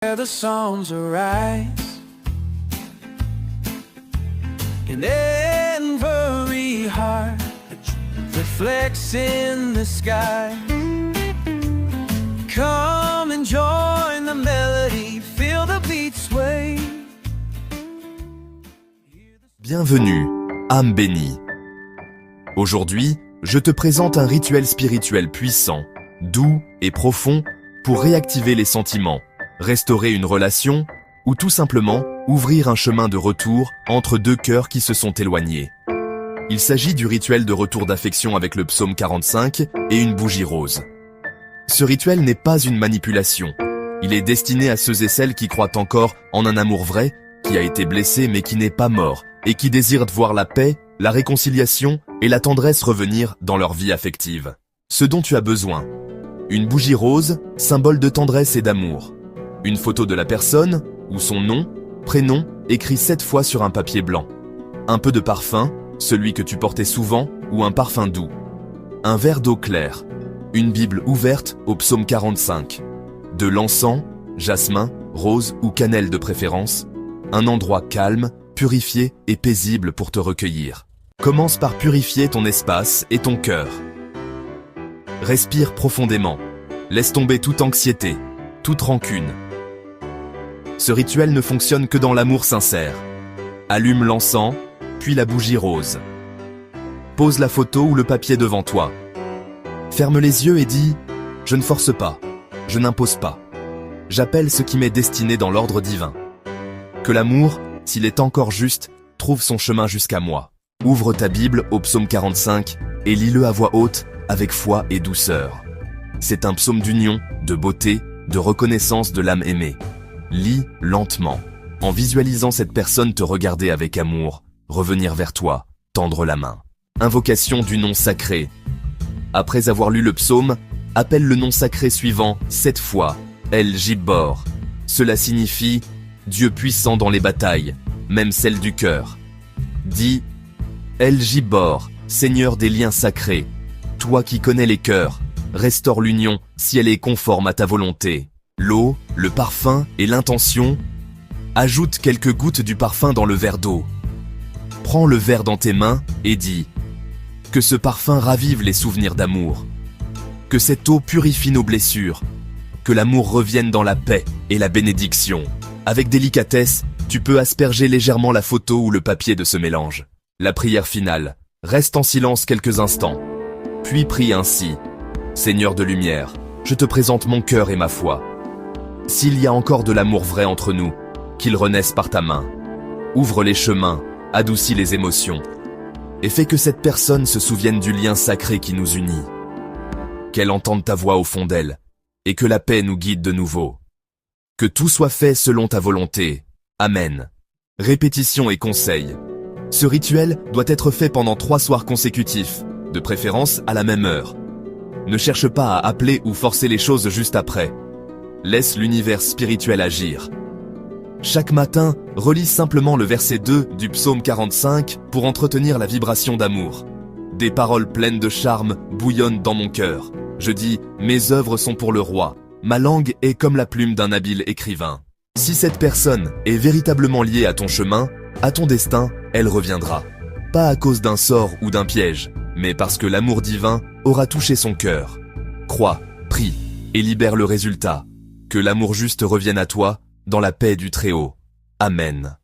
The songs arise in every heart reflects in the sky. Come and join the melody, feel the beat sway. Bienvenue, âme bénie. Aujourd'hui, je te présente un rituel spirituel puissant, doux et profond pour réactiver les sentiments, restaurer une relation ou tout simplement ouvrir un chemin de retour entre deux cœurs qui se sont éloignés. Il s'agit du rituel de retour d'affection avec le psaume 45 et une bougie rose. Ce rituel n'est pas une manipulation. Il est destiné à ceux et celles qui croient encore en un amour vrai, qui a été blessé mais qui n'est pas mort, et qui désirent voir la paix, la réconciliation et la tendresse revenir dans leur vie affective. Ce dont tu as besoin: une bougie rose, symbole de tendresse et d'amour. Une photo de la personne, ou son nom, prénom, écrit 7 fois sur un papier blanc. Un peu de parfum, celui que tu portais souvent, ou un parfum doux. Un verre d'eau claire. Une Bible ouverte au psaume 45. De l'encens, jasmin, rose ou cannelle de préférence. Un endroit calme, purifié et paisible pour te recueillir. Commence par purifier ton espace et ton cœur. Respire profondément. Laisse tomber toute anxiété, toute rancune. Ce rituel ne fonctionne que dans l'amour sincère. Allume l'encens, puis la bougie rose. Pose la photo ou le papier devant toi. Ferme les yeux et dis « Je ne force pas, je n'impose pas. J'appelle ce qui m'est destiné dans l'ordre divin. Que l'amour, s'il est encore juste, trouve son chemin jusqu'à moi. » Ouvre ta Bible au psaume 45 et lis-le à voix haute, avec foi et douceur. C'est un psaume d'union, de beauté, de reconnaissance de l'âme aimée. Lis lentement, en visualisant cette personne te regarder avec amour, revenir vers toi, tendre la main. Invocation du nom sacré. Après avoir lu le psaume, appelle le nom sacré suivant 7 fois, El Gibbor. Cela signifie Dieu puissant dans les batailles, même celles du cœur. Dis El Gibbor, Seigneur des liens sacrés, toi qui connais les cœurs, restaure l'union si elle est conforme à ta volonté. L'eau, le parfum et l'intention. Ajoute quelques gouttes du parfum dans le verre d'eau. Prends le verre dans tes mains et dis que ce parfum ravive les souvenirs d'amour. Que cette eau purifie nos blessures. Que l'amour revienne dans la paix et la bénédiction. Avec délicatesse, tu peux asperger légèrement la photo ou le papier de ce mélange. La prière finale. Reste en silence quelques instants. Puis prie ainsi. Seigneur de lumière, je te présente mon cœur et ma foi. S'il y a encore de l'amour vrai entre nous, qu'il renaisse par ta main. Ouvre les chemins, adoucis les émotions, et fais que cette personne se souvienne du lien sacré qui nous unit. Qu'elle entende ta voix au fond d'elle, et que la paix nous guide de nouveau. Que tout soit fait selon ta volonté. Amen. Répétition et conseil. Ce rituel doit être fait pendant 3 soirs consécutifs, de préférence à la même heure. Ne cherche pas à appeler ou forcer les choses juste après. Laisse l'univers spirituel agir. Chaque matin, relis simplement le verset 2 du psaume 45 pour entretenir la vibration d'amour. Des paroles pleines de charme bouillonnent dans mon cœur. Je dis, mes œuvres sont pour le roi. Ma langue est comme la plume d'un habile écrivain. Si cette personne est véritablement liée à ton chemin, à ton destin, elle reviendra. Pas à cause d'un sort ou d'un piège, mais parce que l'amour divin aura touché son cœur. Crois, prie et libère le résultat. Que l'amour juste revienne à toi dans la paix du Très-Haut. Amen.